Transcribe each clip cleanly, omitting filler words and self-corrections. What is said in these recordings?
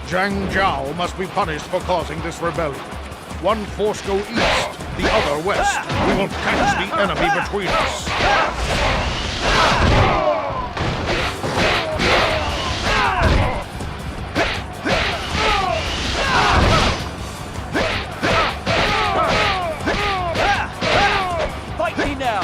Zhang Zhao must be punished for causing this rebellion. One force go east, the other west. We will catch the enemy between us. Fight me now!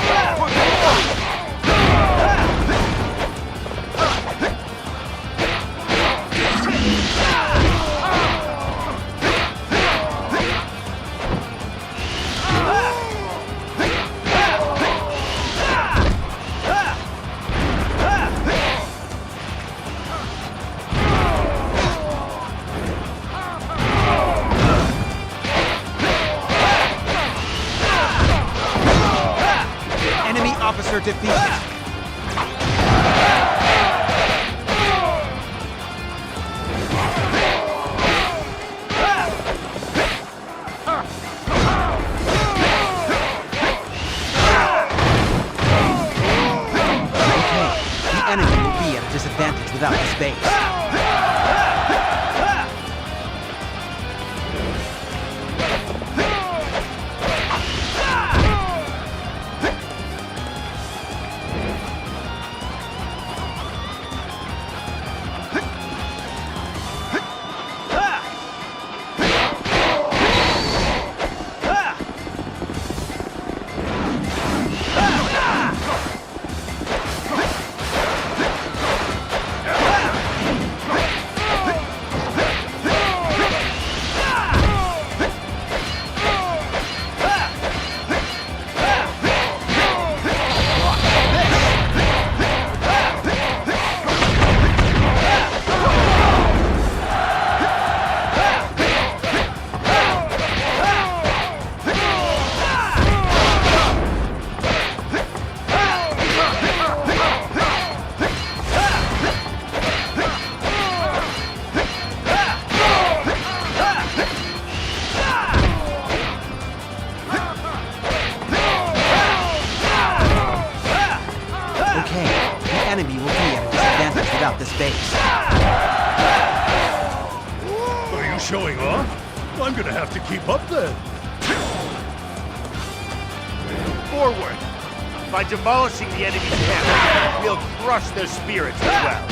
Enemy officer defeated. The enemy will be at a disadvantage without this base. Enemy will be at a disadvantage without this base. Are you showing off? I'm gonna have to keep up then. Forward! By demolishing the enemy's camp, we'll crush their spirits as well.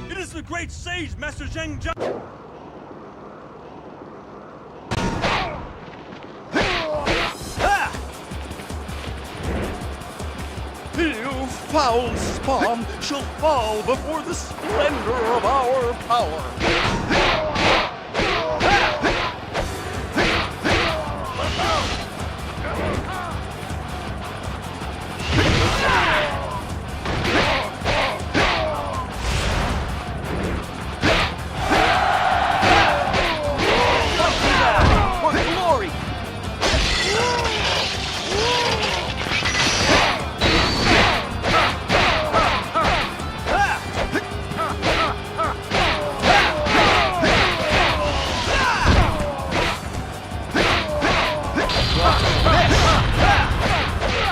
It is the great sage, Master Zhang Zhao. You foul spawn shall fall before the splendor of our power. For glory!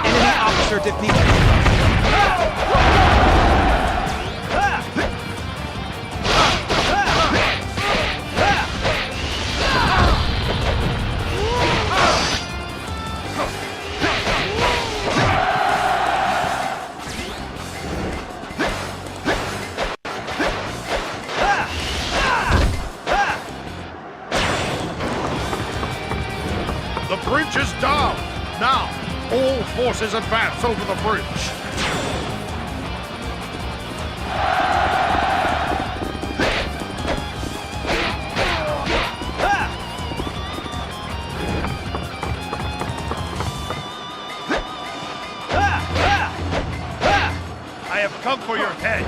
Enemy officer defeated. The bridge is down. Now, all forces advance over the bridge. I have come for your head.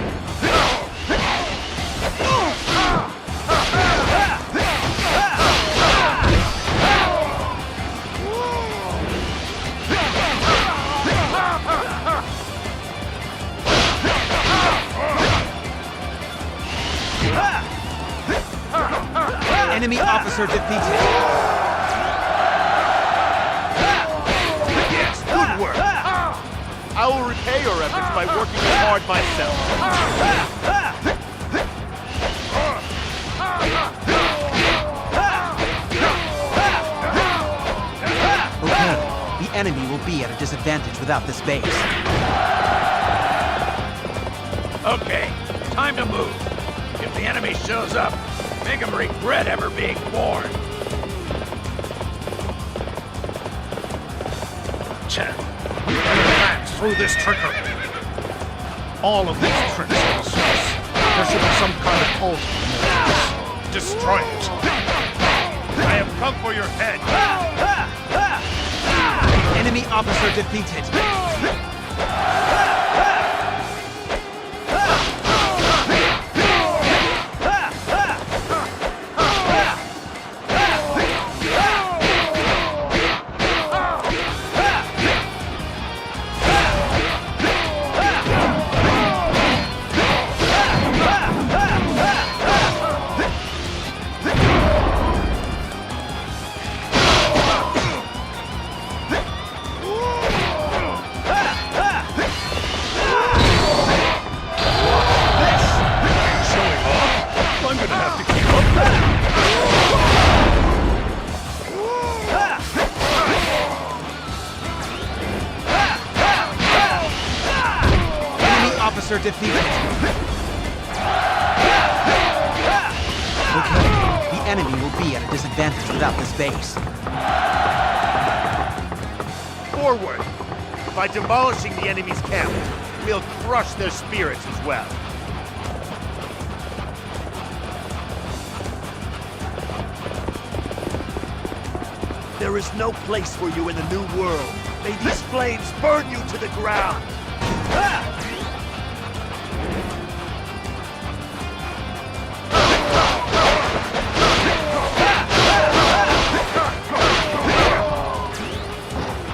Enemy officer officer defeated. Yes, good work. I will repay your efforts by working as hard myself. Okay, the enemy will be at a disadvantage without this base. Okay, time to move. If the enemy shows up, make him regret ever being born. We can advance through this trickery. All of these tricks are useless. There should be some kind of alternate. Destroy it. I have come for your head. Enemy officer defeated. Officer defeated. Okay, the enemy will be at a disadvantage without this base. Forward! By demolishing the enemy's camp, we'll crush their spirits as well. There is no place for you in the new world. May these flames burn you to the ground!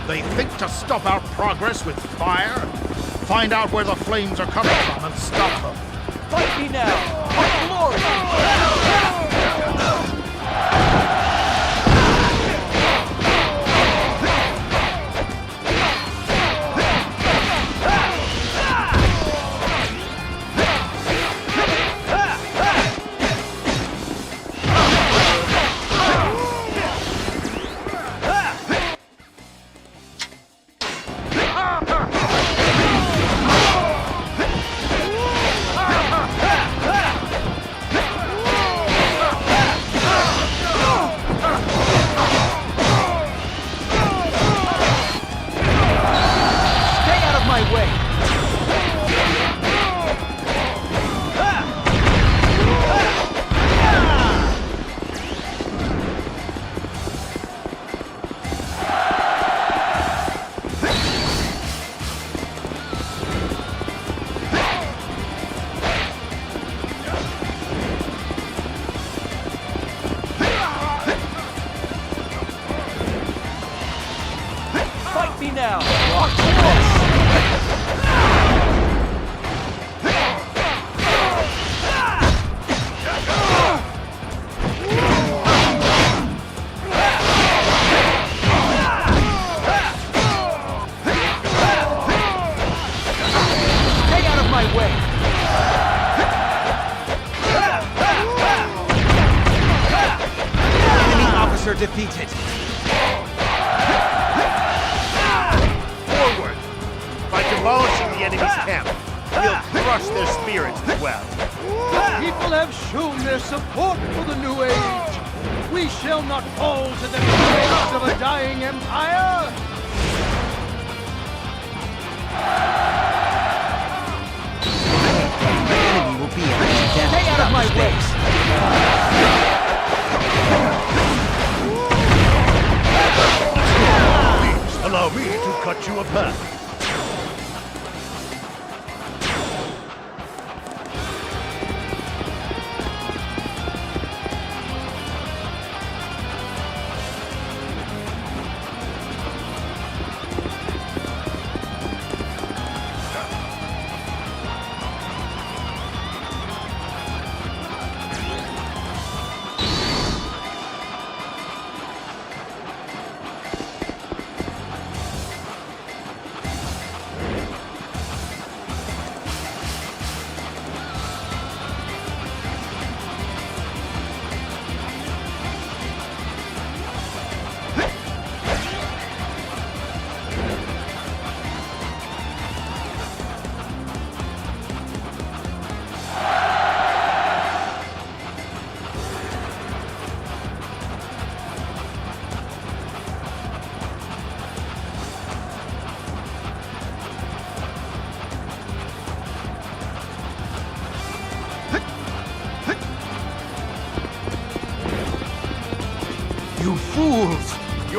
They think to stop our progress with fire? Find out where the flames are coming from and stop them. Fight me now! For glory! Fight me now! Watch this! Stay out of my way! Enemy officer defeated. Forward! By demolishing the enemy's camp, we'll crush their spirits as well. People have shown their support for the New Age. We shall not fall to the flames of a dying empire. The enemy will be at a disadvantage. Stay out of my way! Please, allow me to cut you a path.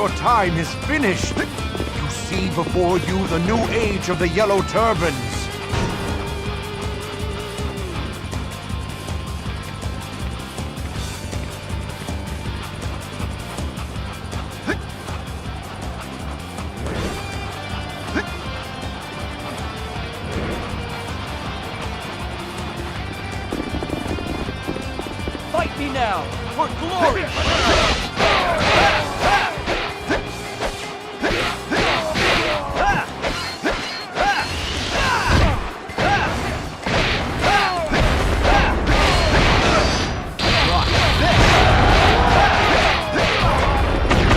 Your time is finished. You see before you the new age of the Yellow Turbans. Fight me now, for glory!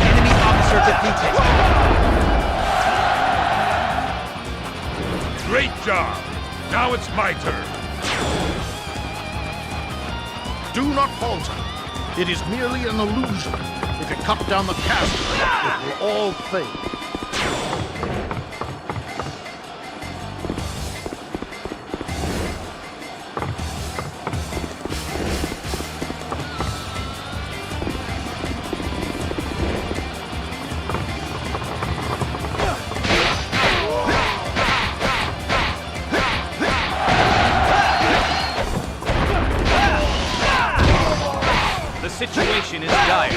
Enemy officer defeated. Great job! Now it's my turn. Do not falter. It is merely an illusion. If you cut down the castle, it will all fade. The situation is dire.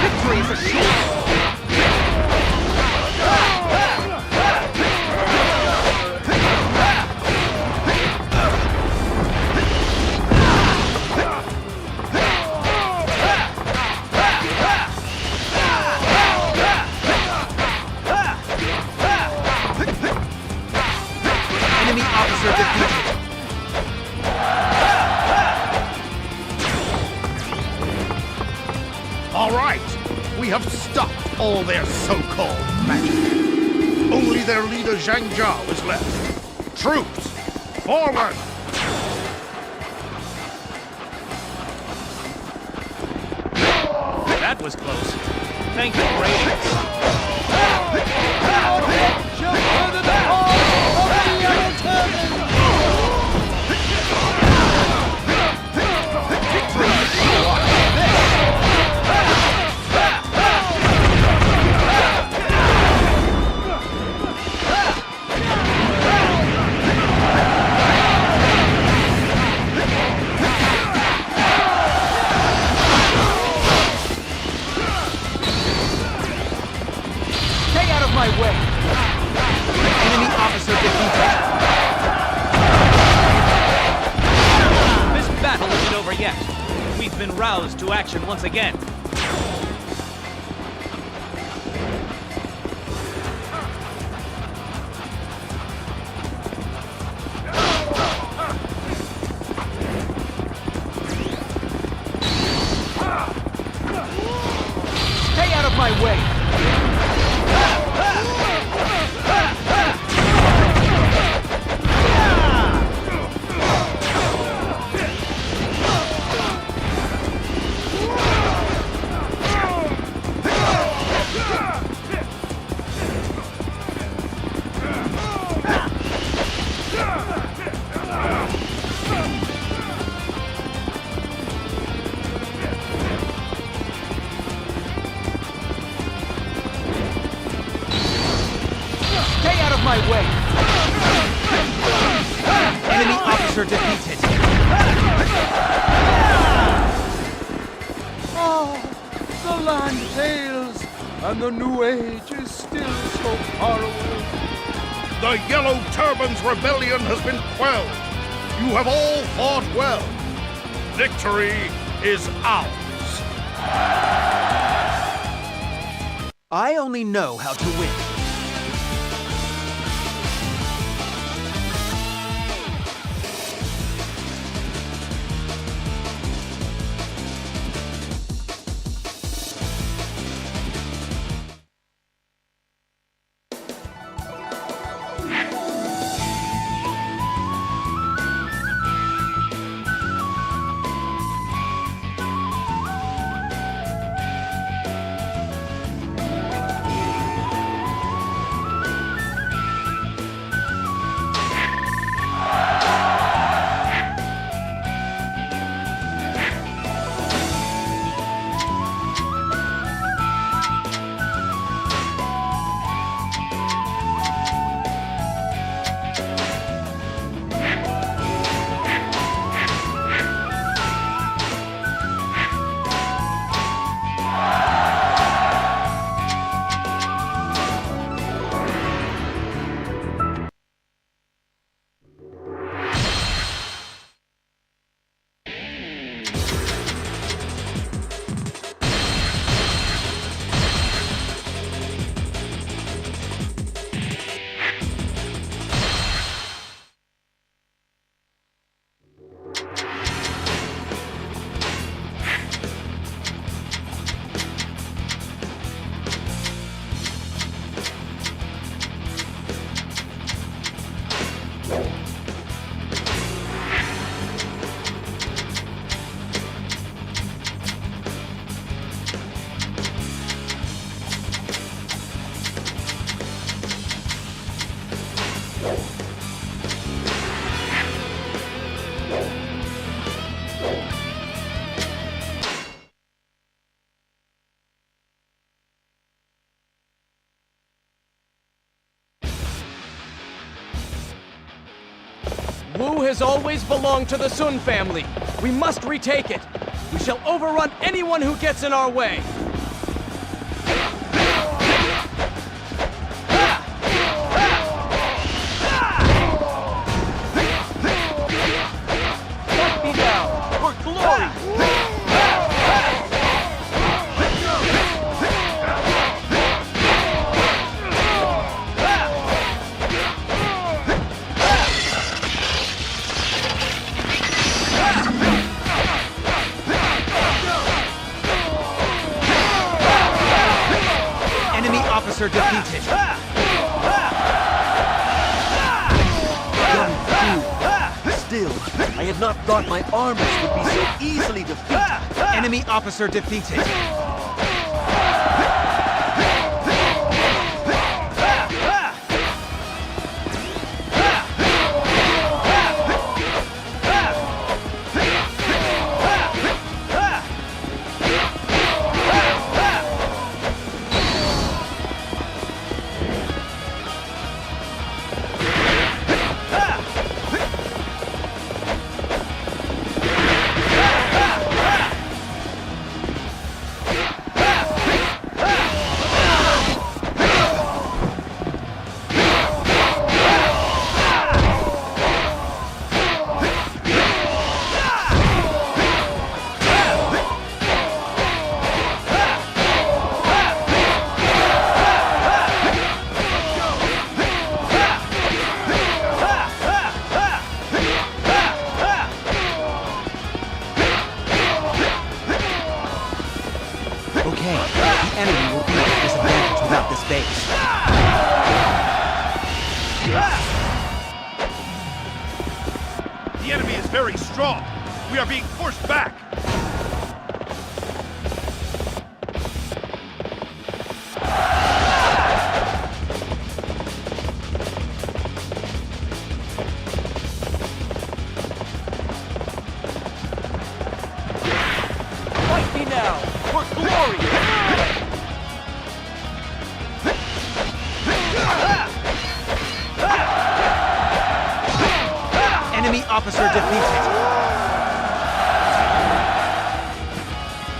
Victory is assured. Enemy officer defeated. All right, we have stopped all their so-called magic. Only their leader Zhang Zhao is left. Troops, forward! That was close. Thank you for aiding us. Jump under the arms of the Yellow Turbans! Stay out of my way! Enemy officer defeated. This battle isn't over yet. We've been roused to action once again. Stay out of my way! Stay out of my way! Enemy officer defeated. Oh, the land fails, and the new age is still so far away. The Yellow Turbans' rebellion has been quelled. You have all fought well. Victory is ours. I only know how to win. Wu has always belonged to the Sun family. We must retake it. We shall overrun anyone who gets in our way. Fight me now, for glory! Enemy officer defeated. Young fool. Still, I had not thought my armies would be so easily defeated. Enemy officer defeated. Okay, the enemy will be at a disadvantage without this base. The enemy is very strong. We are being forced back. Fight me now, for glory! Enemy officer defeated.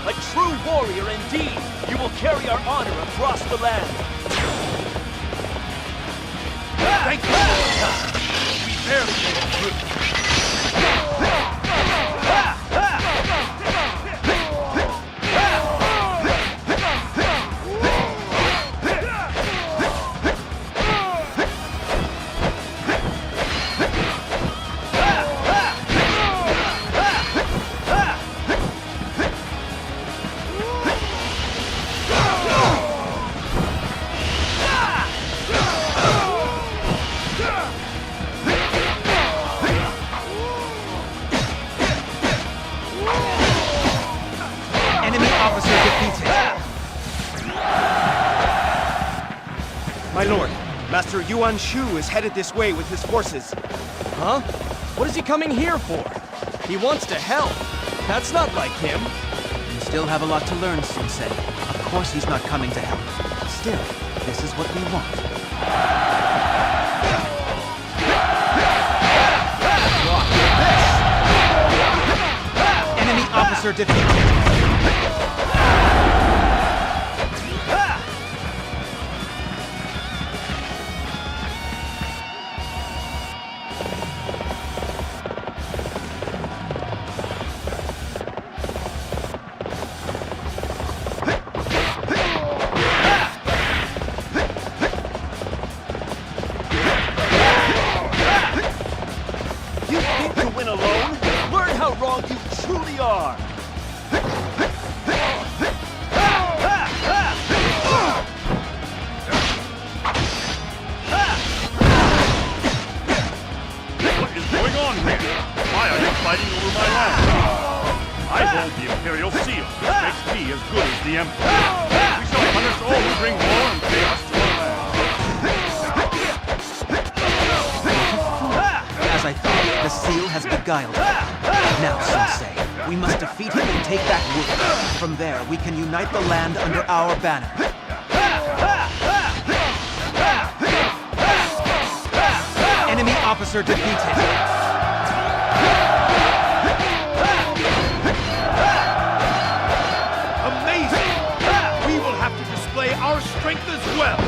A true warrior indeed! You will carry our honor across the land! Thank you for your help. We barely made it through. Enemy officer defeated. My lord, Master Yuan Shu is headed this way with his forces. Huh? What is he coming here for? He wants to help. That's not like him. You still have a lot to learn, Sensei. Of course he's not coming to help. Still, this is what we want. Enemy officer defeated. You think to win alone? Learn how wrong you truly are. What is going on here? Why are you fighting over my land? I hold the Imperial Seal, which makes me as good as the Emperor. We shall punish all who bring war and chaos to our land. beguiled him. Now, Sensei, we must defeat him and take back Wu. From there, we can unite the land under our banner. Enemy officer defeated. Amazing! We will have to display our strength as well.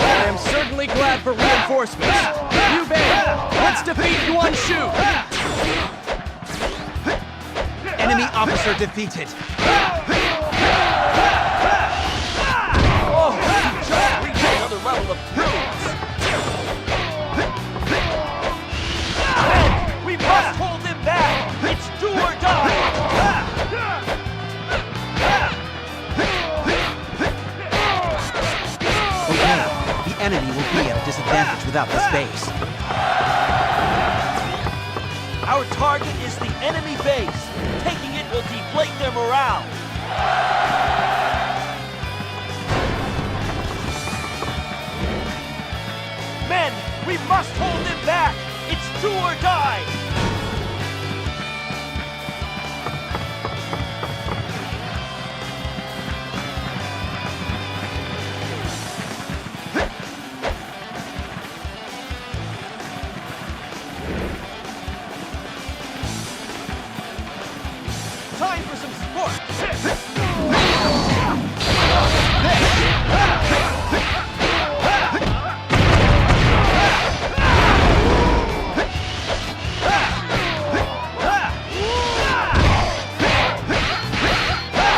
I am certainly glad for reinforcements. Liu Bei, let's defeat Yuan Shu! Enemy officer defeated. Oh, he just reached another level of brilliance! Men, we must hold him back! It's do or die! Okay, the enemy will be at a disadvantage without this base. Our target is the enemy base. Taking it will deflate their morale. Men, we must hold them back. It's do or die. Time for some sport!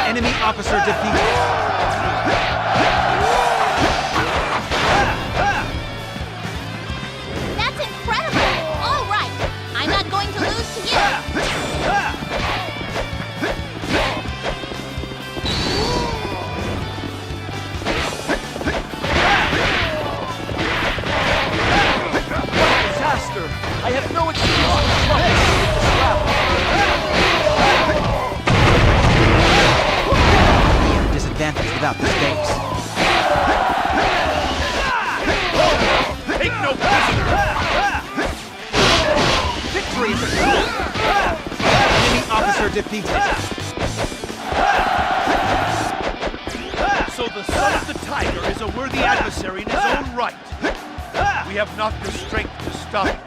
Enemy officer defeated. That's incredible! All right, I'm not going to lose to you! Disaster. I have no excuse for trouble with this route. We have a disadvantage without this base. Take no prisoner! Victory is assured. Enemy officer defeated. So the son of the tiger is a worthy adversary in his own right. We have not the strength to stop him.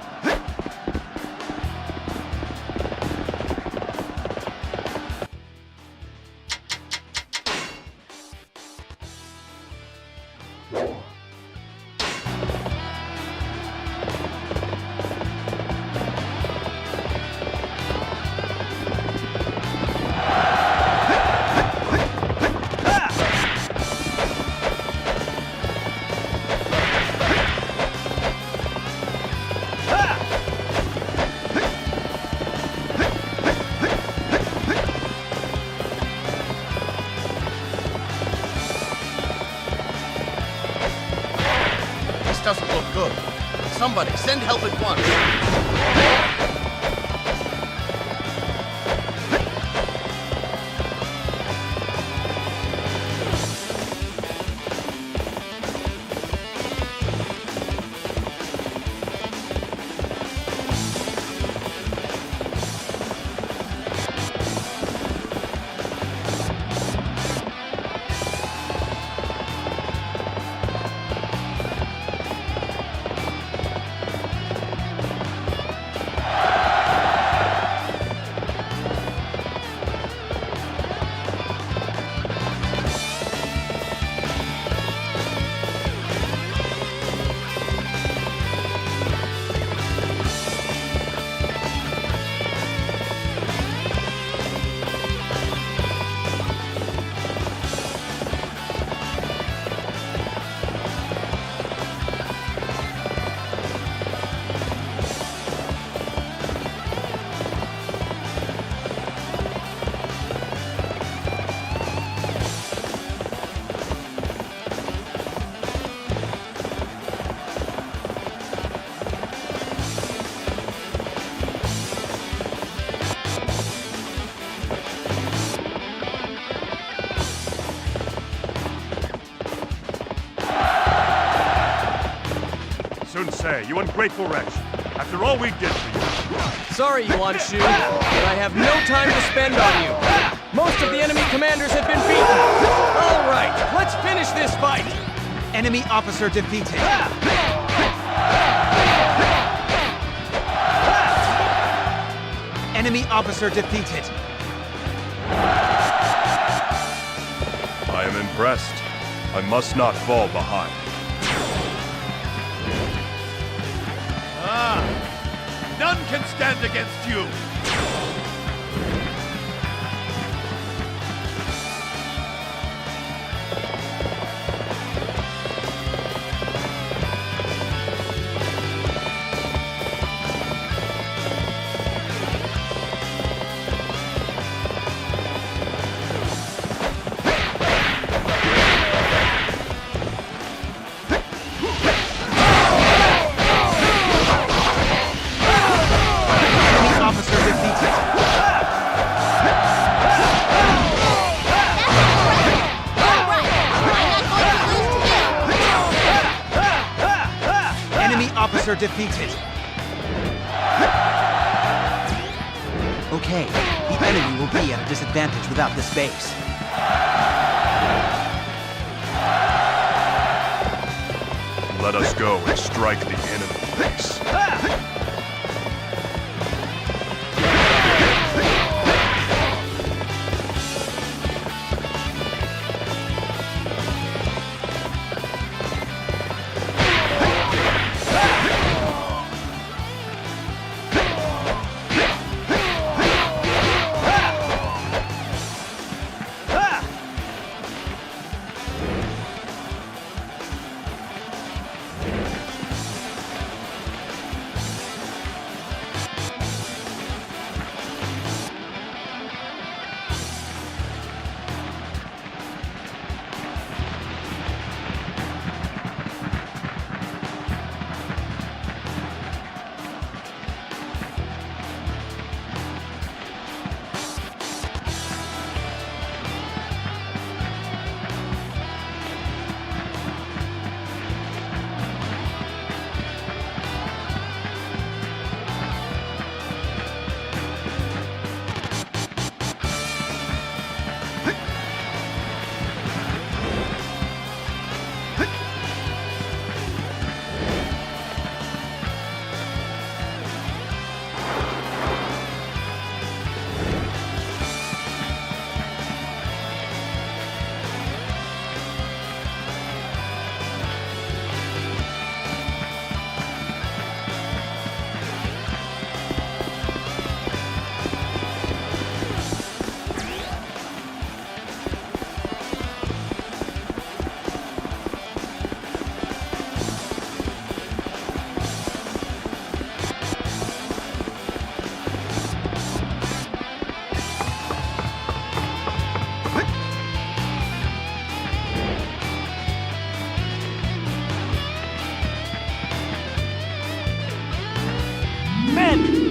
Doesn't look good. Somebody, send help at once. say, you ungrateful wretch. After all we did for you. Sorry, Yuan Shu, but I have no time to spend on you. Most of the enemy commanders have been beaten. All right, let's finish this fight. Enemy officer defeated. Enemy officer defeated. I am impressed. I must not fall behind. None can stand against you! Officer defeated. Okay, the enemy will be at a disadvantage without this base. Let us go and strike the enemy base.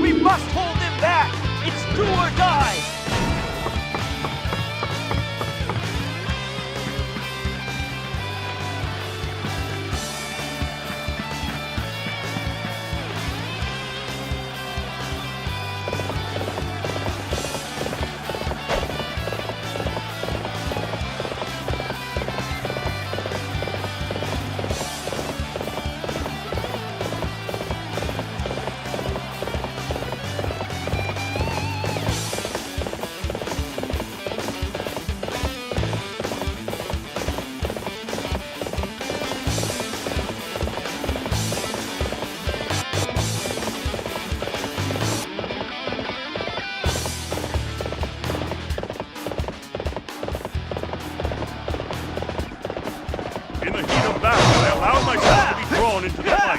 We must hold him back! It's do or die! In the heat of battle, I allowed myself to be drawn into the fight.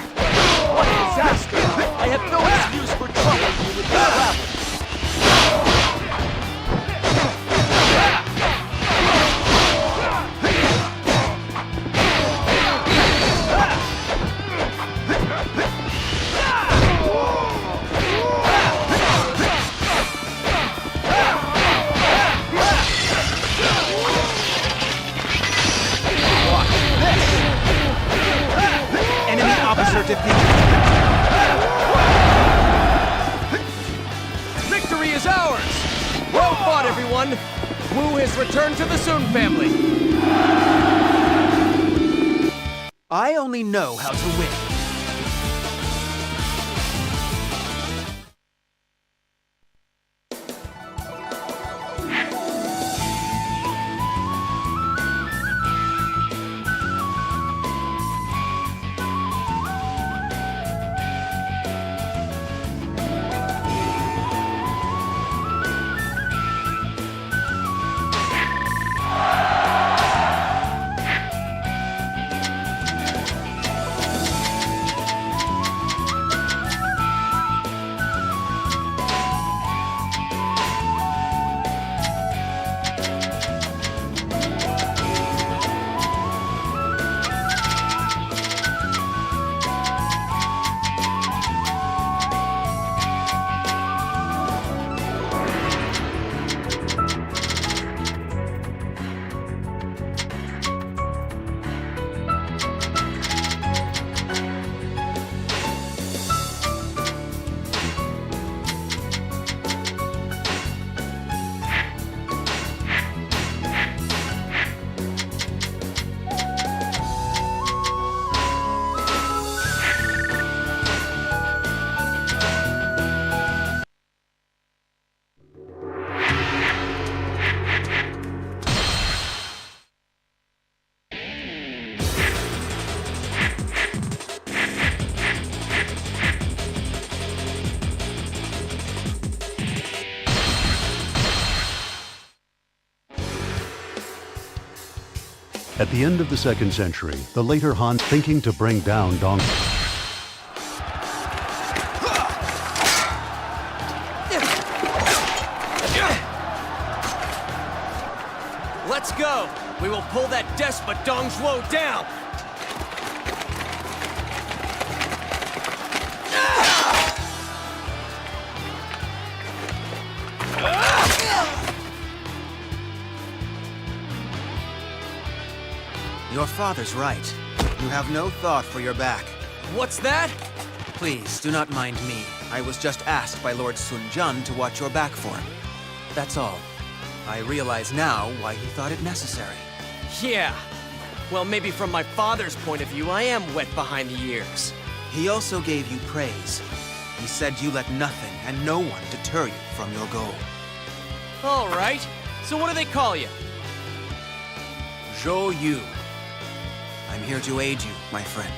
What a disaster! I have no excuse for troubling you with this rabble. Enemy officer defeated. Wu has returned to the Sun family. I only know how to win. At the end of the 2nd century, the later Han thinking to bring down Dong. Let's go! We will pull that despot Dong Zhuo down! Your father's right. You have no thought for your back. What's that? Please, do not mind me. I was just asked by Lord Sun Jian to watch your back for him. That's all. I realize now why he thought it necessary. Yeah. Well, maybe from my father's point of view, I am wet behind the ears. He also gave you praise. He said you let nothing and no one deter you from your goal. All right. So what do they call you? Zhou Yu. I'm here to aid you, my friend.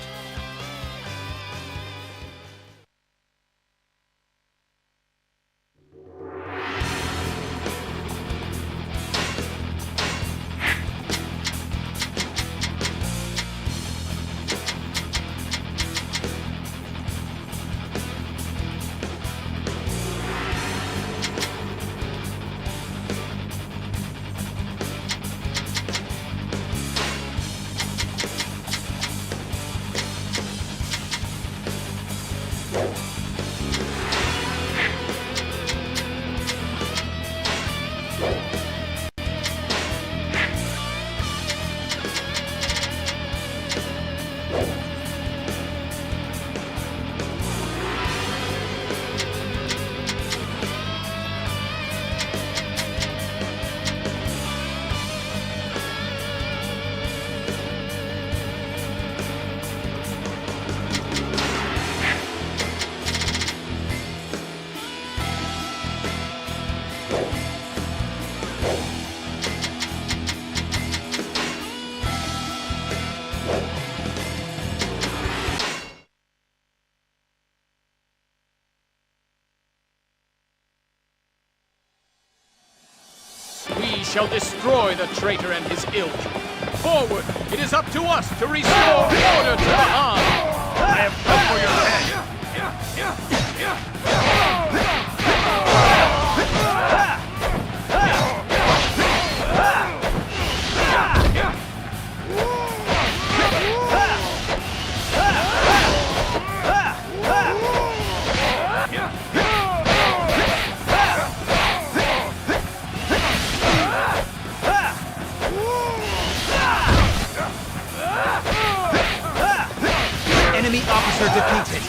We shall destroy the traitor and his ilk. Forward! It is up to us to restore order to the Han! I have come for your head! Enemy officer defeated.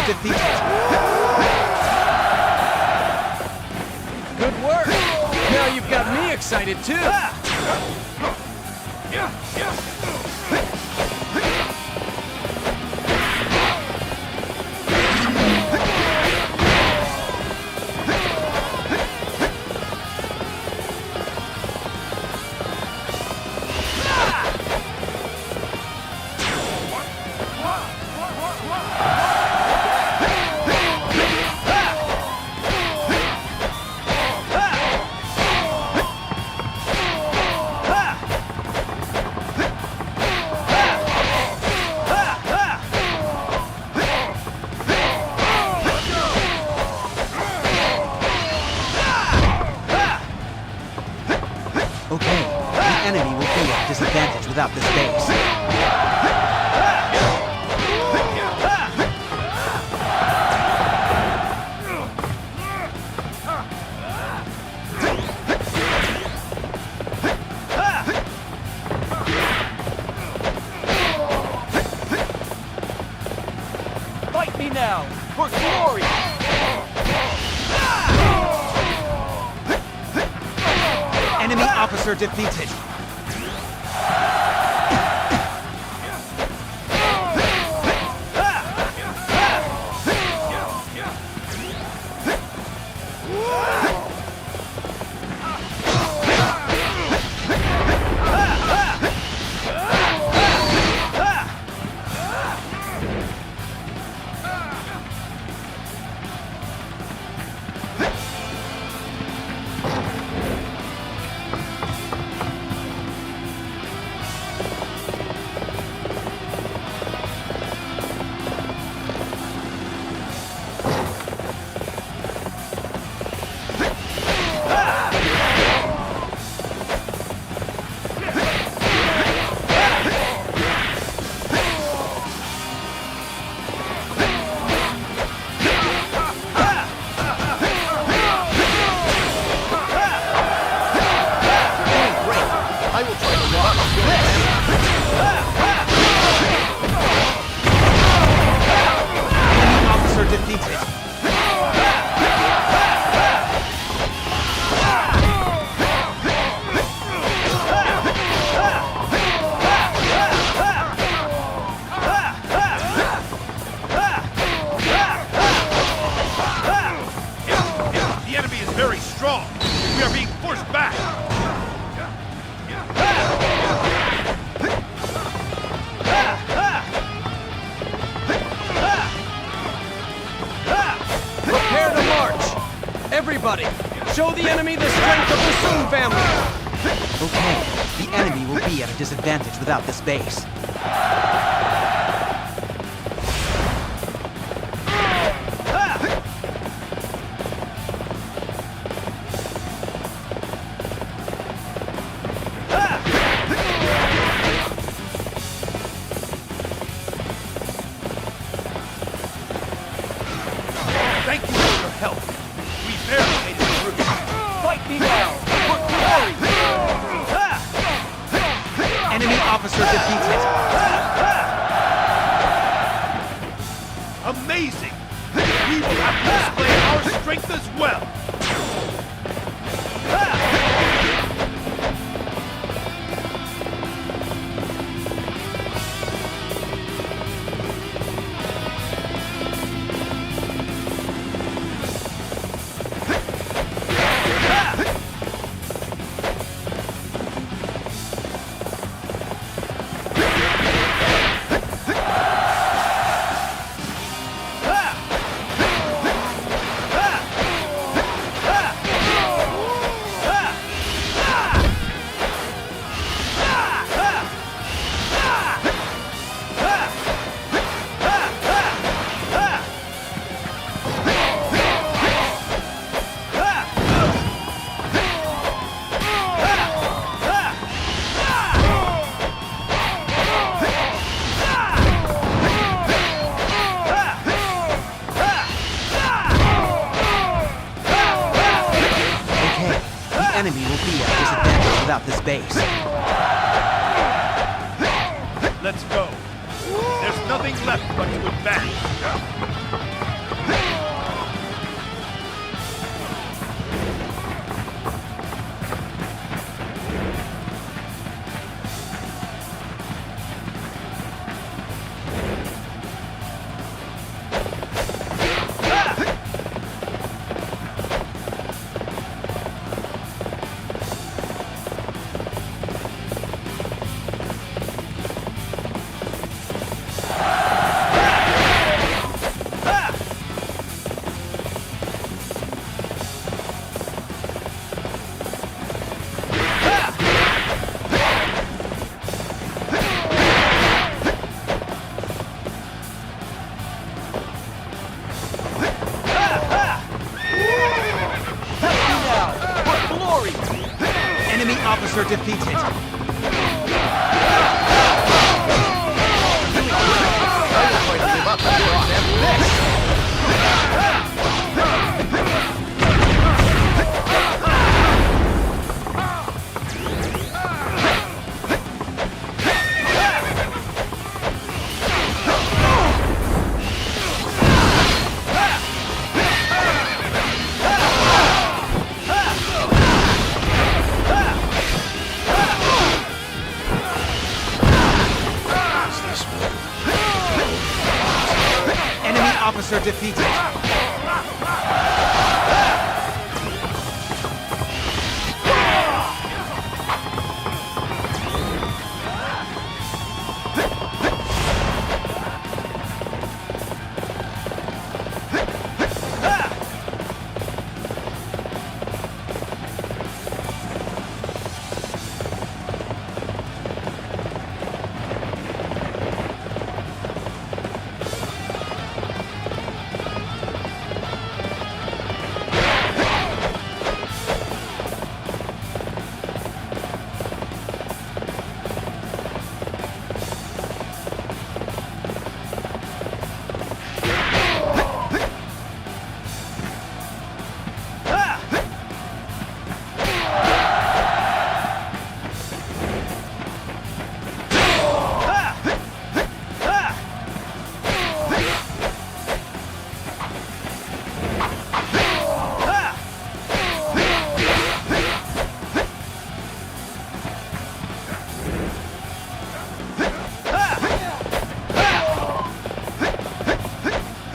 defeated. Good work! Now you've got me excited too! Okay, the enemy will be at a disadvantage without this base. Fight me now, for glory! Enemy officer defeated. Defeated. The enemy is very strong. We are being forced back. Prepare to march! Everybody, show the enemy the strength of the Sun family! Okay, the enemy will be at a disadvantage without this base. Thank you for your help. We barely made it through. Fight me now, for glory! Enemy officer defeated. Amazing! We will have to display our strength as well. enemy will be at a disadvantage without this base. Let's go. There's nothing left but to advance. Enemy officer defeated. Enemy officer defeated.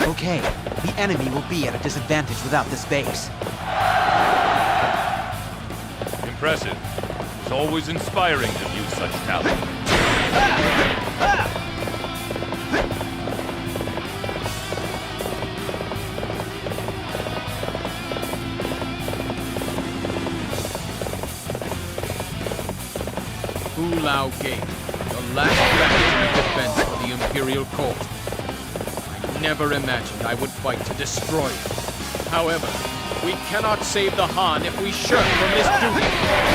Okay, the enemy will be at a disadvantage without this base. Impressive. It's always inspiring to view such talent. Lao Gate, the last refuge defense for the Imperial Court. I never imagined I would fight to destroy it. However, we cannot save the Han if we shirk from this duty.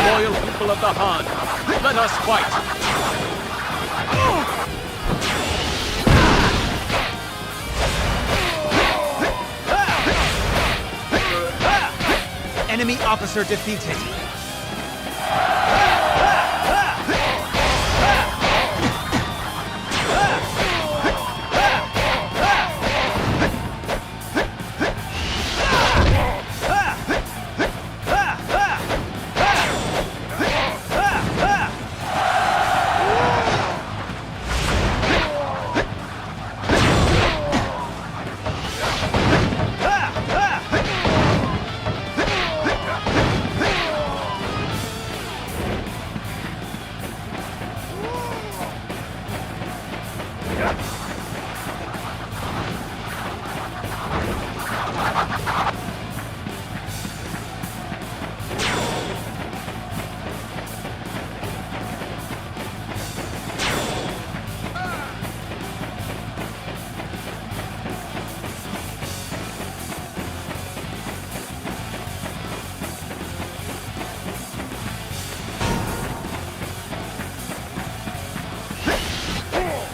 Loyal people of the Han, let us fight! Enemy officer defeated.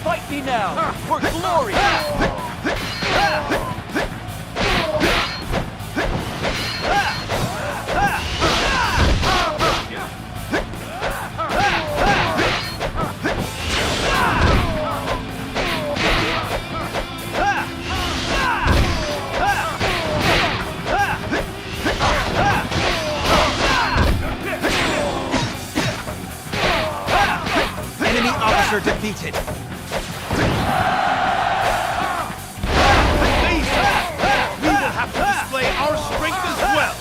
Fight me now, for glory! We will have to display our strength as well.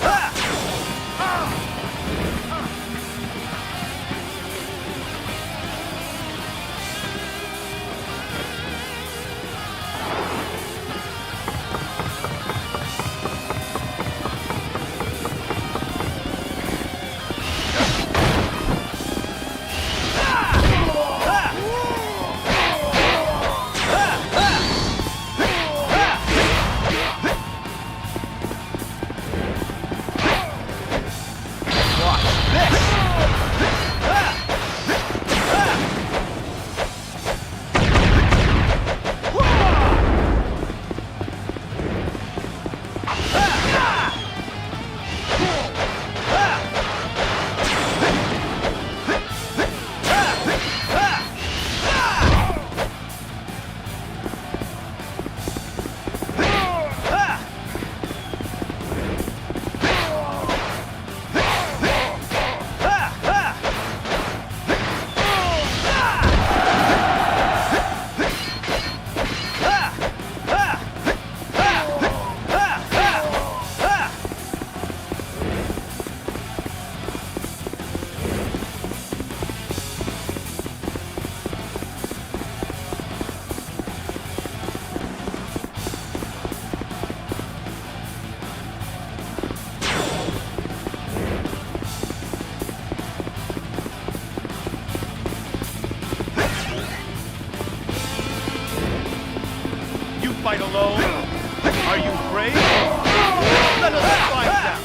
Fight alone? Are you brave? Let us find out!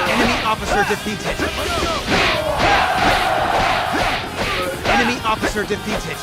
Enemy officer defeated. Enemy officer defeated.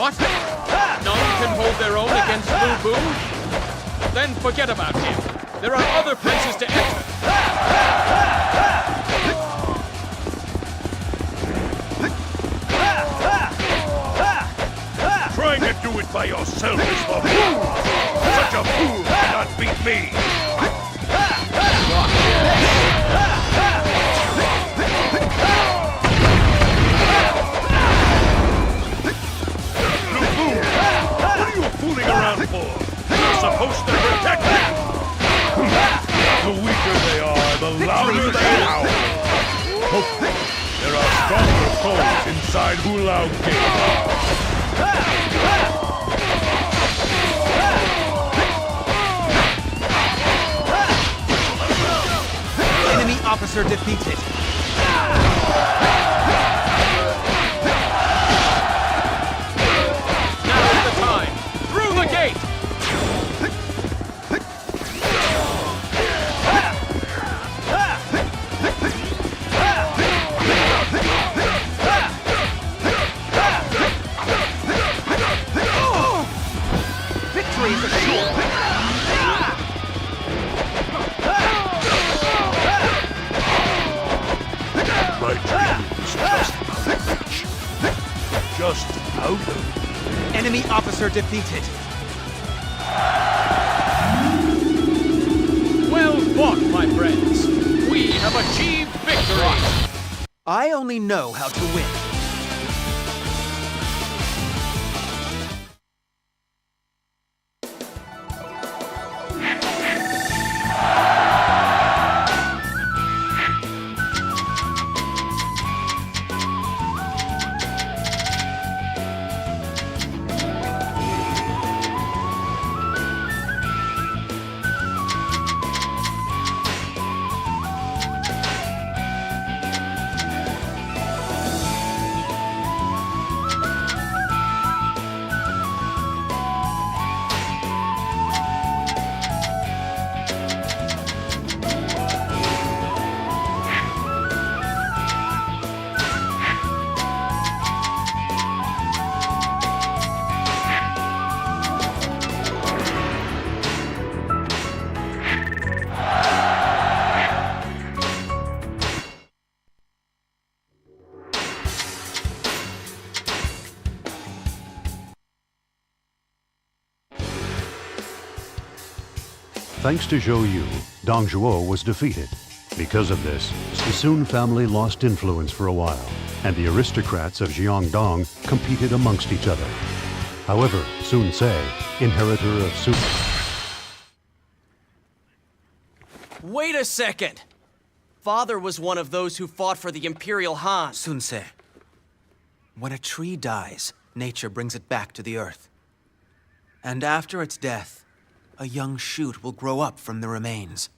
What? None can hold their own against Boo Boo? Then forget about him. There are other places to enter. Trying to do it by yourself is for fools. Such a fool cannot beat me. What are you fooling around for? You're supposed to protect me. The weaker they are, the louder they howl. There are stronger foes inside Hulao Cave. Enemy officer defeated. Now's the time. Through the gate! Victory is assured. My dream is just out of reach. Just out of Enemy officer defeated. Well fought, my friends. We have achieved victory. I only know how to win. Thanks to Zhou Yu, Dong Zhuo was defeated. Because of this, the Sun family lost influence for a while, and the aristocrats of Jiangdong competed amongst each other. However, Sun Ce, inheritor of Sun... Wait a second! Father was one of those who fought for the Imperial Han. Sun Ce, when a tree dies, nature brings it back to the earth. And after its death, a young shoot will grow up from the remains.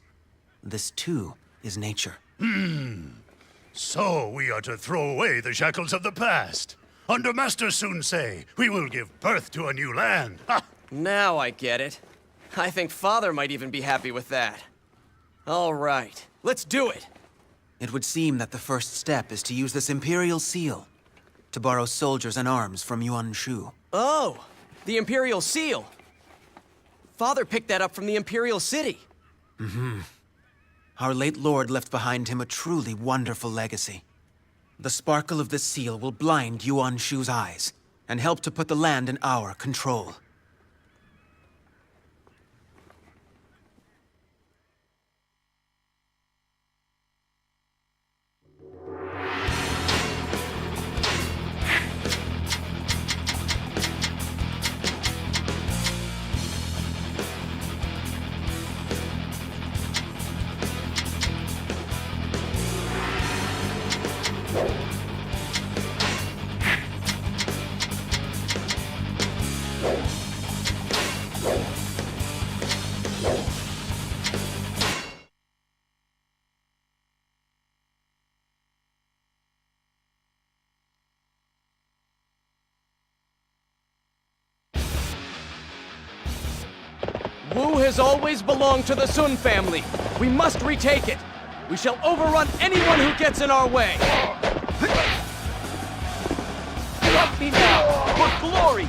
This, too, is nature. So we are to throw away the shackles of the past. Under Master Sun Ce, we will give birth to a new land. Ha! Now I get it. I think Father might even be happy with that. All right, let's do it. It would seem that the first step is to use this Imperial seal to borrow soldiers and arms from Yuan Shu. Oh, the Imperial Seal. Father picked that up from the Imperial City. Our late lord left behind him a truly wonderful legacy. The sparkle of this seal will blind Yuan Shu's eyes and help to put the land in our control. Wu has always belonged to the Sun family. We must retake it. We shall overrun anyone who gets in our way. Help me now, for glory!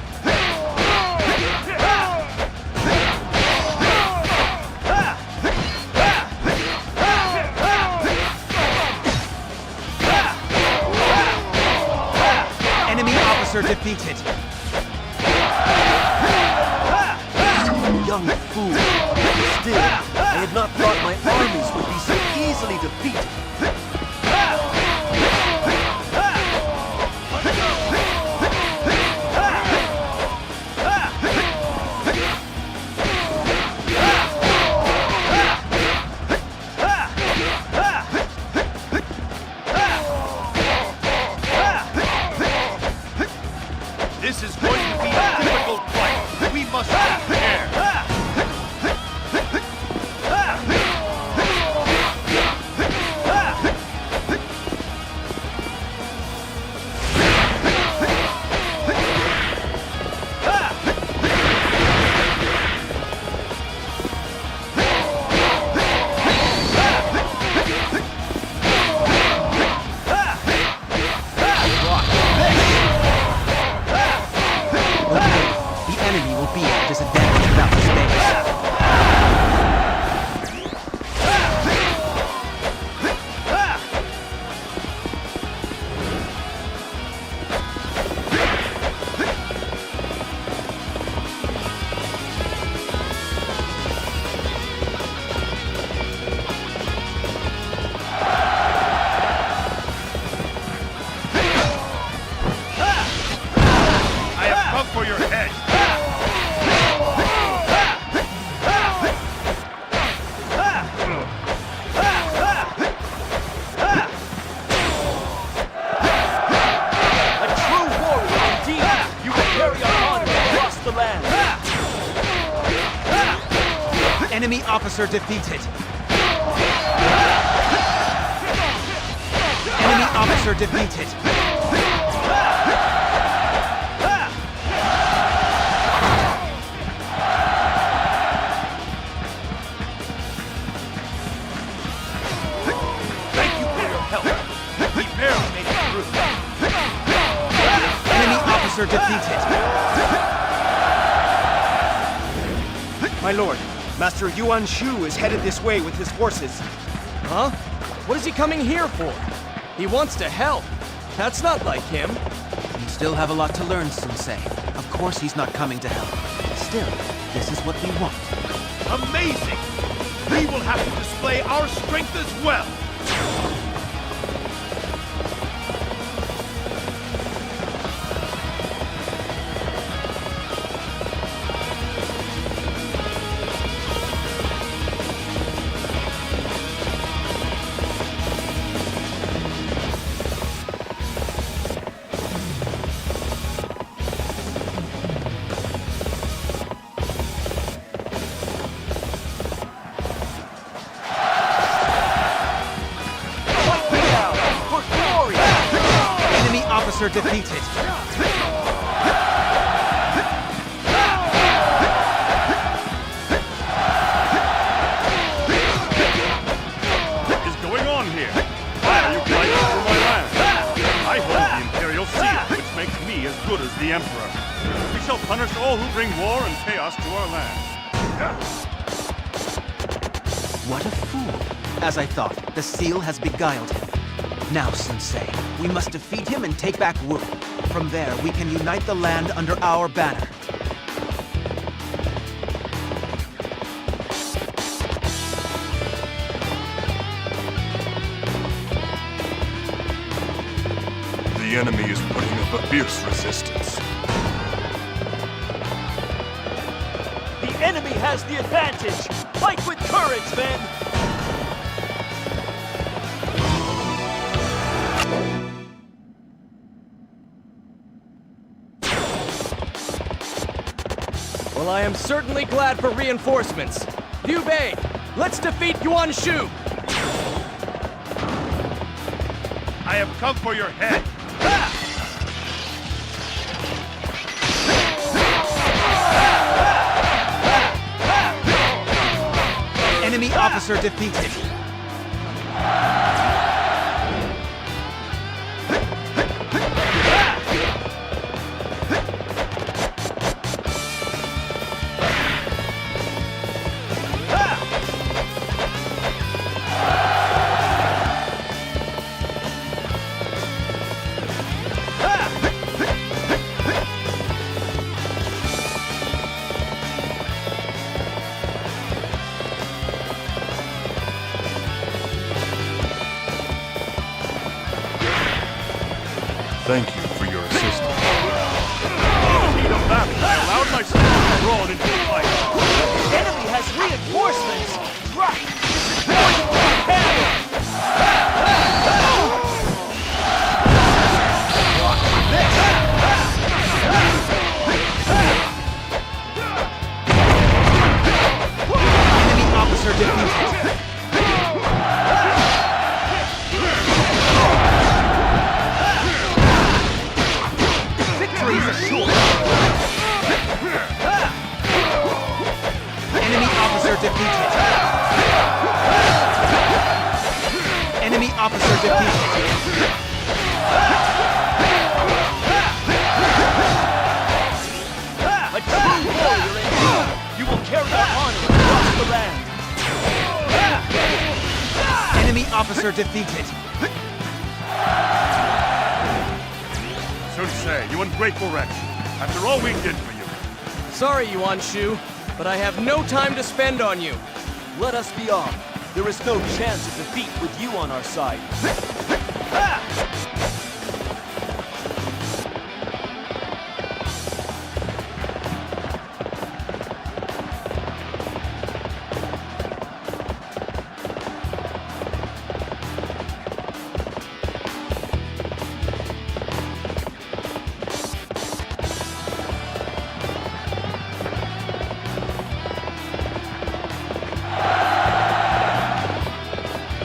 Enemy officer defeated. Young fool. Still, I had not thought my armies would be so easily defeated. This is going to be a difficult fight. We must prepare. The enemy will be at a disadvantage without the space. I have come for your head. A true warrior indeed. You will carry our honor across the land. Enemy officer defeated. Enemy officer defeated. Thank you for your help. We barely made it through. Enemy officer defeated. My lord, Master Yuan Shu is headed this way with his forces. Huh? What is he coming here for? He wants to help. That's not like him. You still have a lot to learn, Sun Ce. Of course he's not coming to help. Still, this is what we want. Amazing! We will have to display our strength as well! Officer defeated. What is going on here? Why are you fighting for my land? I hold the Imperial Seal, which makes me as good as the Emperor. We shall punish all who bring war and chaos to our land. What a fool. As I thought, the seal has beguiled him. Now, Sensei, we must defeat him and take back Wu. From there, we can unite the land under our banner. The enemy is putting up a fierce resistance. The enemy has the advantage! Fight with courage, men! Well, I am certainly glad for reinforcements. Liu Bei, let's defeat Yuan Shu! I have come for your head! Enemy officer defeated. Thank you for your assistance. In the heat of battle, I allowed myself to be drawn into the fight. The enemy has reinforcements! Right! This is going to be handled! Enemy officer defeated. Victory is assured. Enemy officer defeated. Enemy officer defeated. A true warrior indeed! You will carry our honor across the land! Enemy officer defeated. Sensei, you ungrateful wretch. After all we did for you. Sorry, Yuan Shu, but I have no time to spend on you. Let us be off. There is no chance of defeat with you on our side.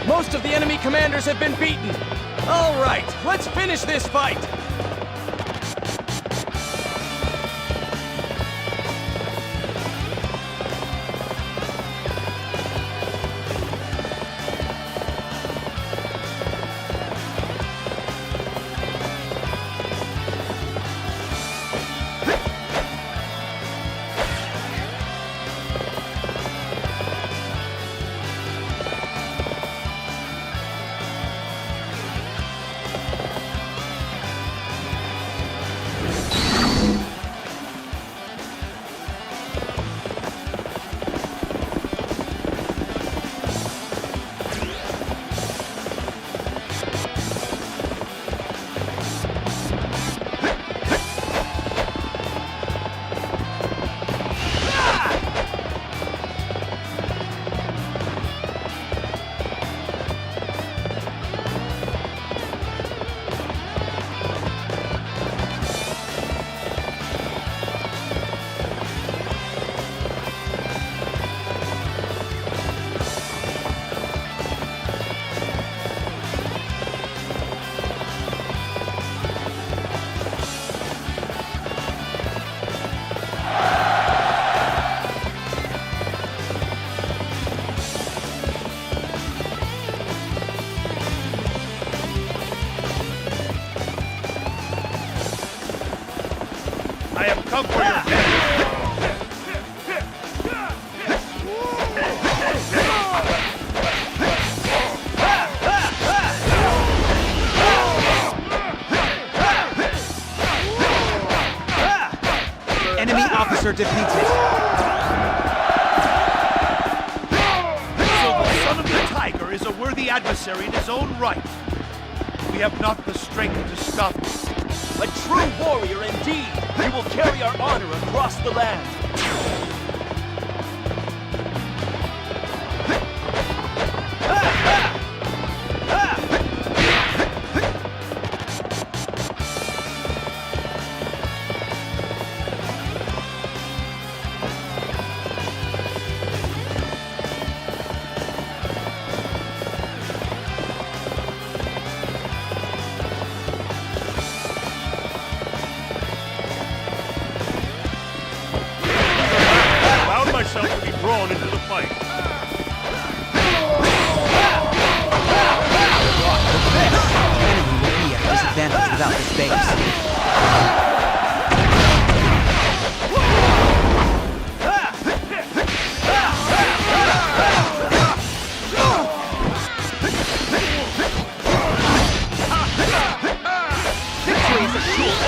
Most of the enemy commanders have been beaten. All right, let's finish this fight. Come for your head! Enemy officer defeated. So the son of the tiger is a worthy adversary in his own right. We have not the strength to stop him. A true warrior indeed! We will carry our honor across the land. To be drawn into the fight. The enemy will be at a disadvantage without this base. Victory is assured.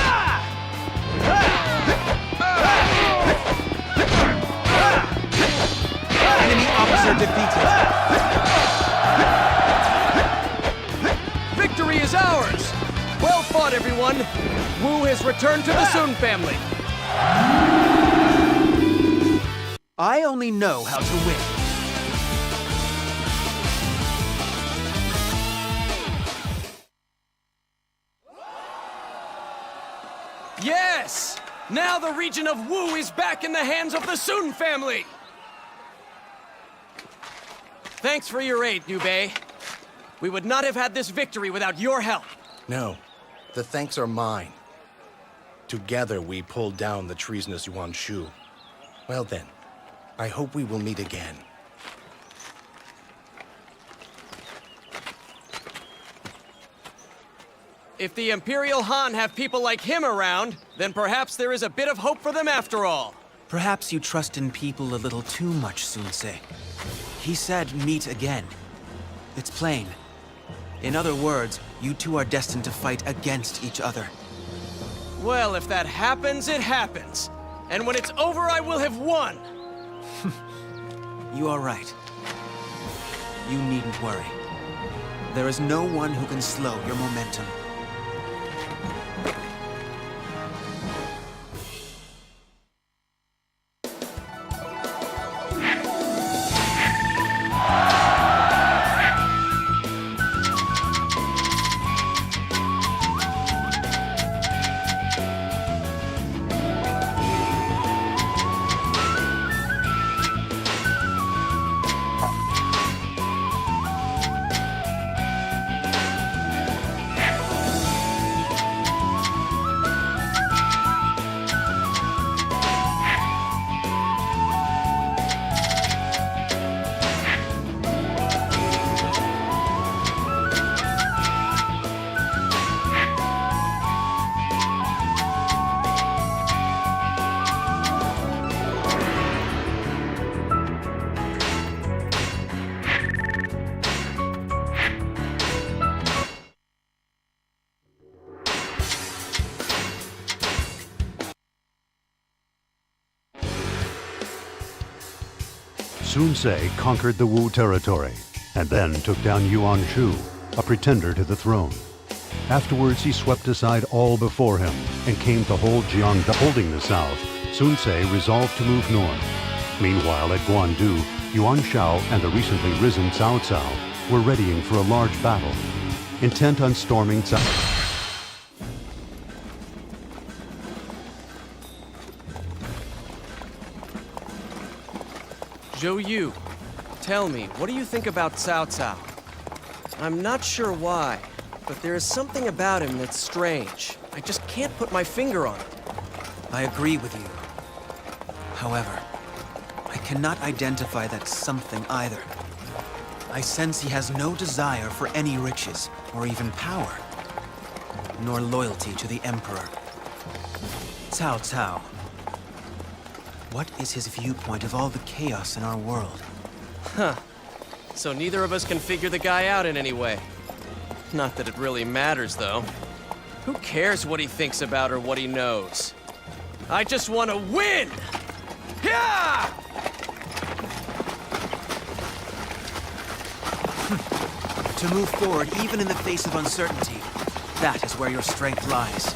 Enemy officer defeated. Victory is ours! Well fought, everyone! Wu has returned to the Sun family. I only know how to win. Yes! Now the region of Wu is back in the hands of the Sun family! Thanks for your aid, Liu Bei. We would not have had this victory without your help. No, the thanks are mine. Together we pulled down the treasonous Yuan Shu. Well then, I hope we will meet again. If the Imperial Han have people like him around, then perhaps there is a bit of hope for them after all. Perhaps you trust in people a little too much, Sun Ce. He said meet again. It's plain. In other words, you two are destined to fight against each other. Well, if that happens, it happens. And when it's over, I will have won. You are right. You needn't worry. There is no one who can slow your momentum. Sun Ce conquered the Wu territory and then took down Yuan Shu, a pretender to the throne. Afterwards, he swept aside all before him and came to hold Jiangda. Holding the south, Sun Ce resolved to move north. Meanwhile, at Guandu, Yuan Shao and the recently risen Cao Cao were readying for a large battle, intent on storming Cao. Zhou Yu, tell me, what do you think about Cao Cao? I'm not sure why, but there is something about him that's strange. I just can't put my finger on it. I agree with you. However, I cannot identify that something either. I sense he has no desire for any riches, or even power, nor loyalty to the Emperor. Cao Cao, What is his viewpoint of all the chaos in our world? Huh. So neither of us can figure the guy out in any way. Not that it really matters, though. Who cares what he thinks about or what he knows? I just want to win! Yeah! To move forward even in the face of uncertainty, that is where your strength lies.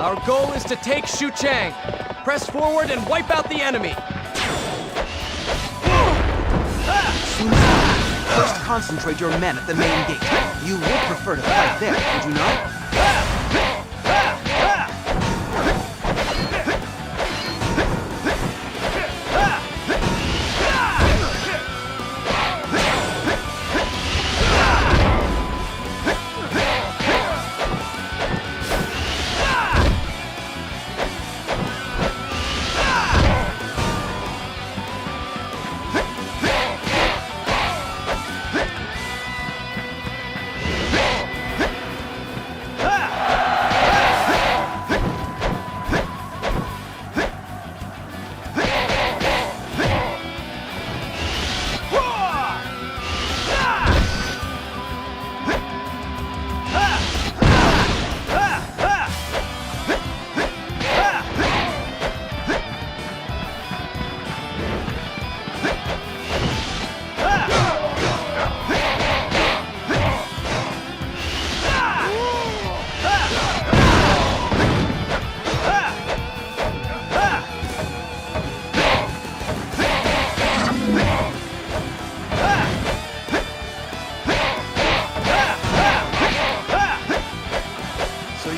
Our goal is to take Xuchang. Press forward and wipe out the enemy. First concentrate your men at the main gate. You would prefer to fight there, would you not?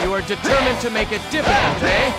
You are determined to make it difficult, eh?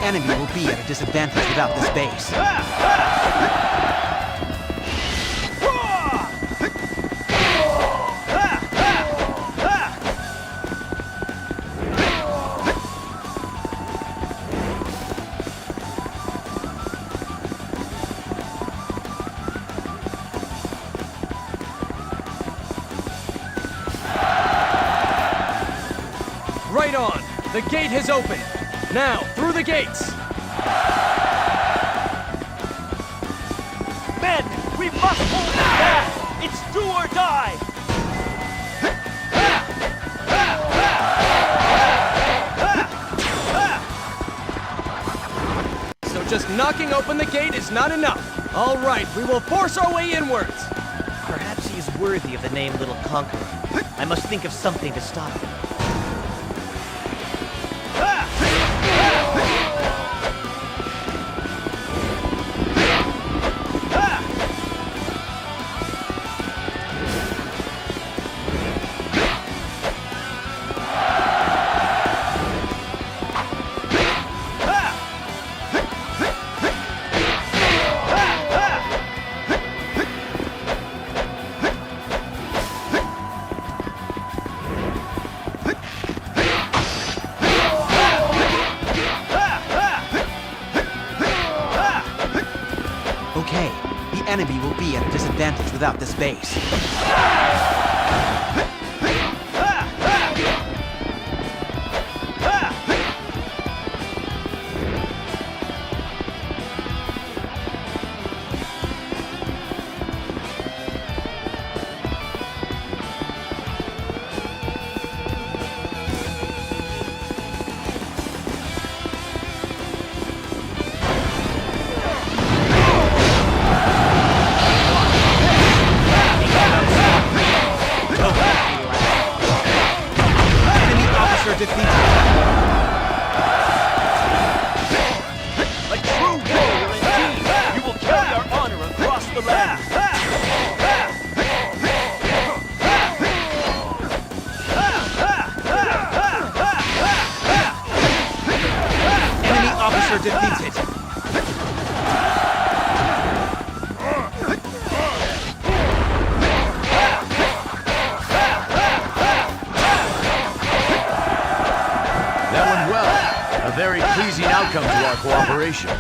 enemy will be at a disadvantage without this base. Right on! The gate has opened! Now, through the gates! Men, we must hold it back! It's do or die! So just knocking open the gate is not enough. All right, we will force our way inwards. Perhaps he is worthy of the name Little Conqueror. I must think of something to stop him. Okay, the enemy will be at a disadvantage without this base. Defeated. A true warrior indeed! You will carry our honor across the land! Enemy officer defeated. A very pleasing outcome to our cooperation.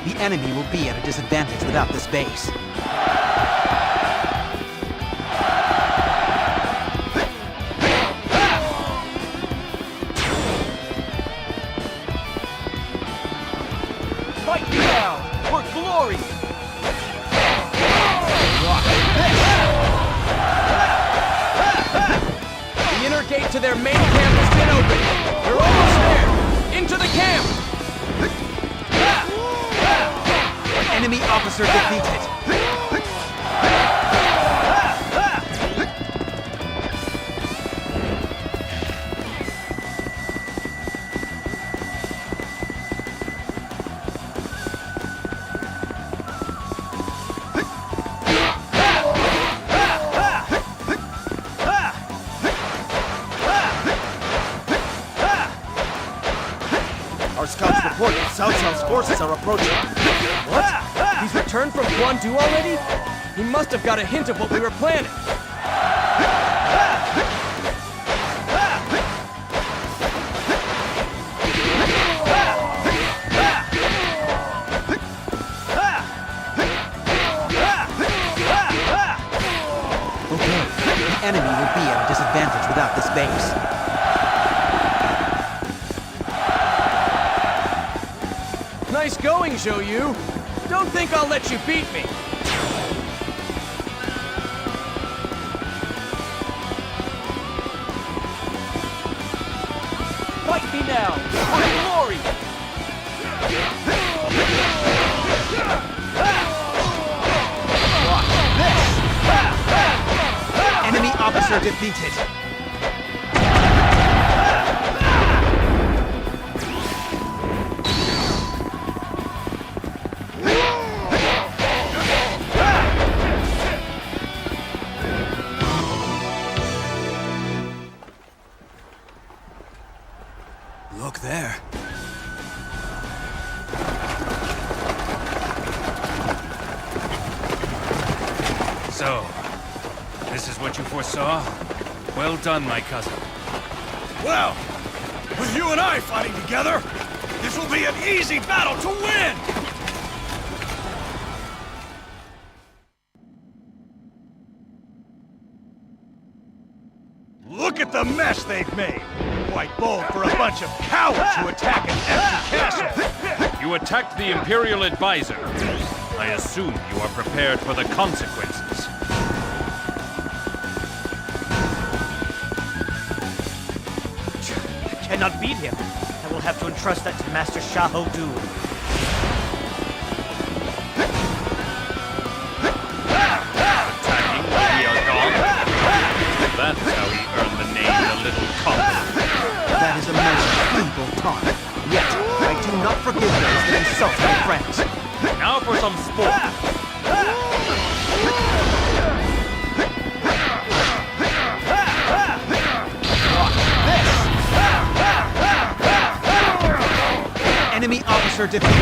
The enemy will be at a disadvantage without this base. Fight now for glory! The inner gate to their main camp has been opened. We're almost there. Into the camp! Enemy officer defeated. Our scouts report that Cao Cao's forces are approaching. What? He's returned from Guandu already? He must have got a hint of what we were planning. enemy will be at a disadvantage without this base. Nice going, Zhou. Don't think I'll let you beat me. Fight me now! For glory! Enemy officer defeated. Look there. So, this is what you foresaw? Well done, my cousin. Well, with you and I fighting together, this will be an easy battle to win! Look at the mess they've made! Quite bold for a bunch of cowards who attack an empty castle! You attacked the Imperial Advisor. I assume you are prepared for the consequences. I cannot beat him. I will have to entrust that to Master Xiahou Du. Attacking when we are gone? That's how he earned the name the Little Conqueror. That is a most feeble taunt. Yet, I do not forgive those that insult my friends. Now for some sport. Enemy officer defeated.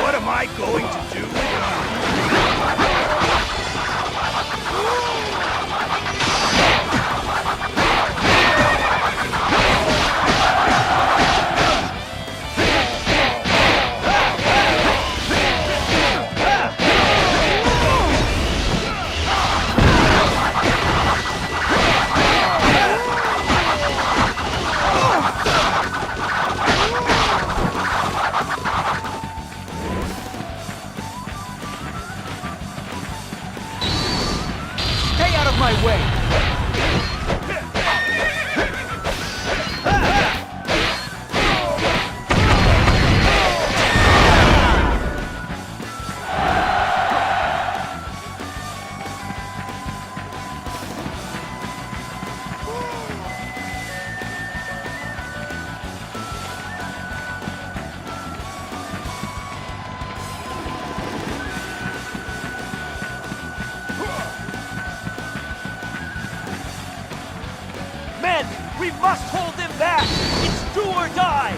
What am I going to do? Stay out of my way! Men, we must hold them back! It's do or die!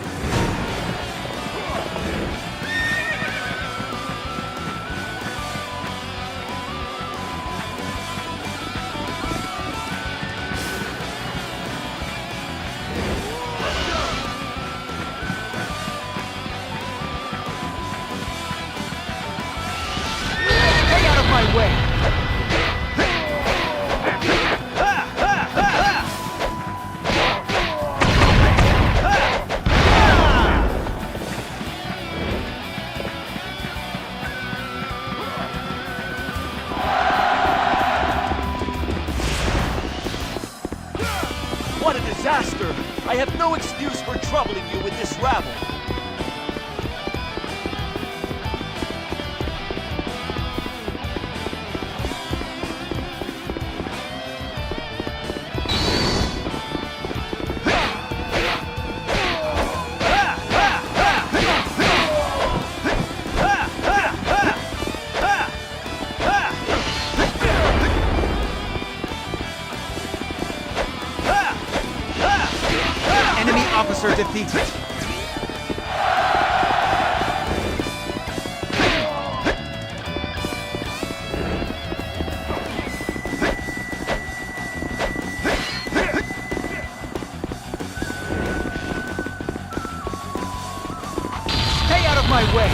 Stay out of my way! What a disaster! I have no excuse for troubling you with this rabble. defeated. Stay out of my way!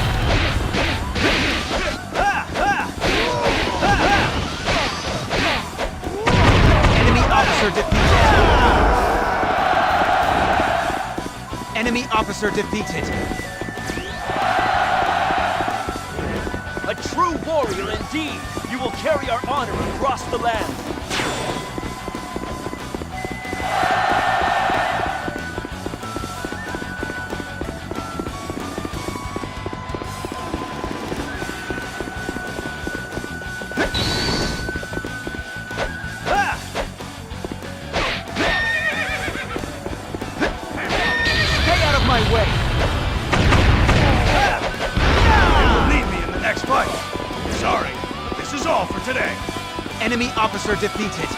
Enemy officer defeated. Enemy officer defeated. A true warrior indeed! You will carry our honor across the land! Stay out of my way! You will need me in the next fight. Sorry, but this is all for today. Enemy officer defeated.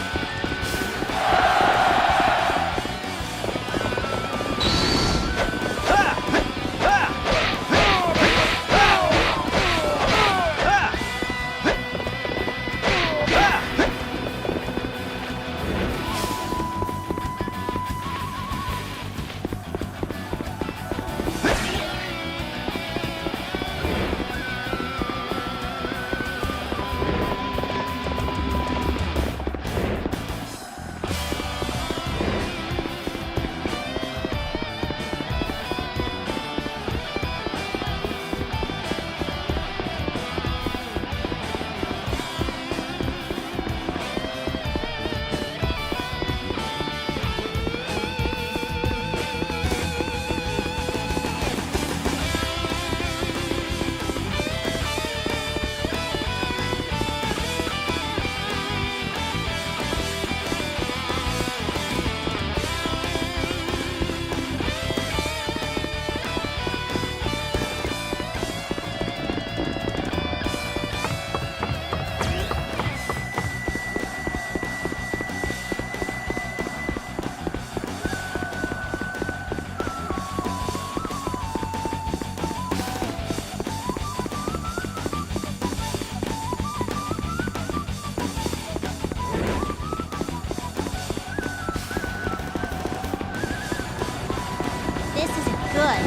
This isn't good.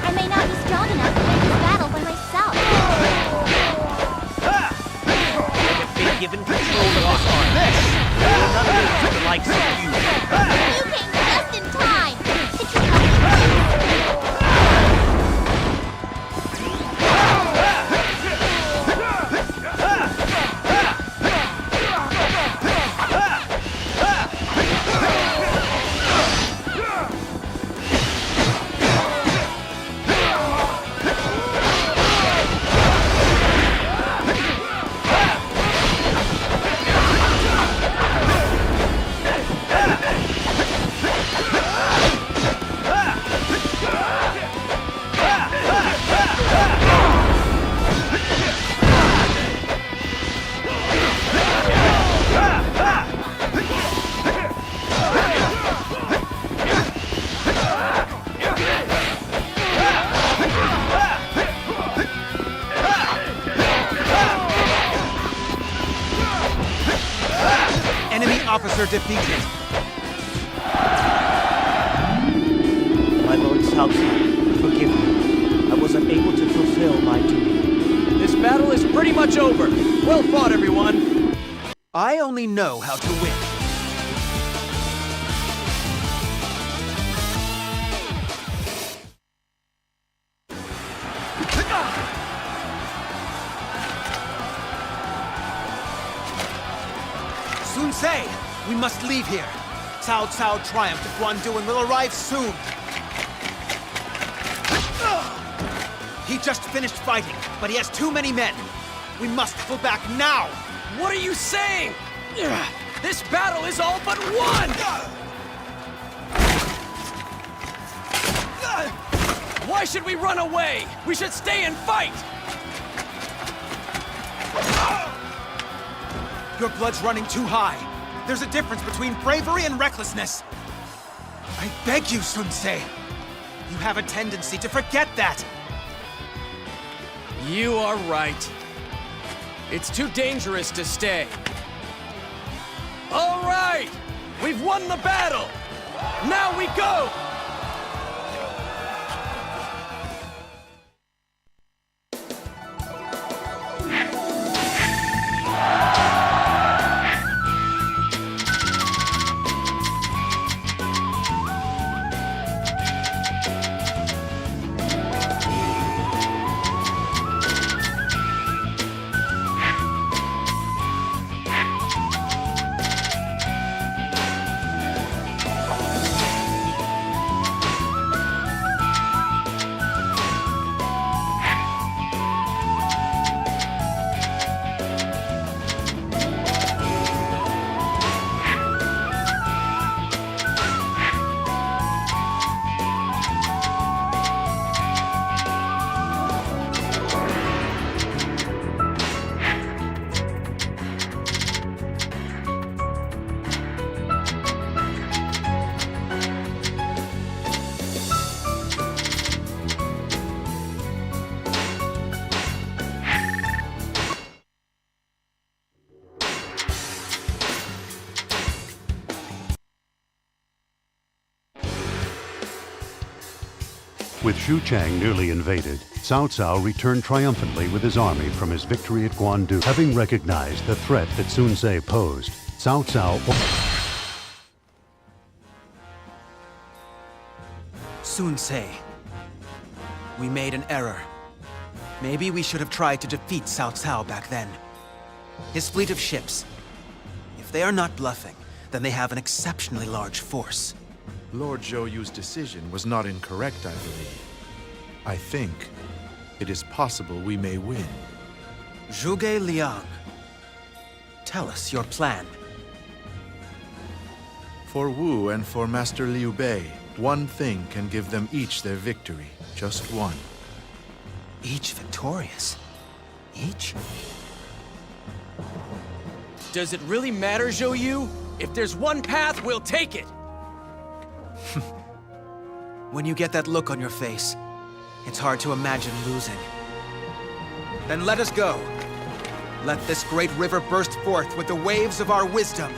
I may not be strong enough to win this battle by myself. I have been given control of this army. I will not lose to the likes of you. You came just in time. Did you Enemy officer defeated. My Lord Southside, forgive me. I was unable to fulfill my duty. This battle is pretty much over. Well fought, everyone. I only know how to win. Sun Ce, we must leave here. Cao Cao triumphed at Guandu and will arrive soon. He just finished fighting, but he has too many men. We must pull back now. What are you saying? This battle is all but won! Why should we run away? We should stay and fight! Your blood's running too high. There's a difference between bravery and recklessness. I beg you, Sun Ce. You have a tendency to forget that! You are right. It's too dangerous to stay. All right! We've won the battle! Now we go! With Xu Chang nearly invaded, Cao Cao returned triumphantly with his army from his victory at Guandu. Having recognized the threat that Sun Ce posed, Cao Cao... Sun Ce. We made an error. Maybe we should have tried to defeat Cao Cao back then. His fleet of ships. If they are not bluffing, then they have an exceptionally large force. Lord Zhou Yu's decision was not incorrect, I believe. I think it is possible we may win. Zhuge Liang, tell us your plan. For Wu and for Master Liu Bei, one thing can give them each their victory. Just one. Each victorious? Each? Does it really matter, Zhou Yu? If there's one path, we'll take it! When you get that look on your face, it's hard to imagine losing. Then let us go. Let this great river burst forth with the waves of our wisdom.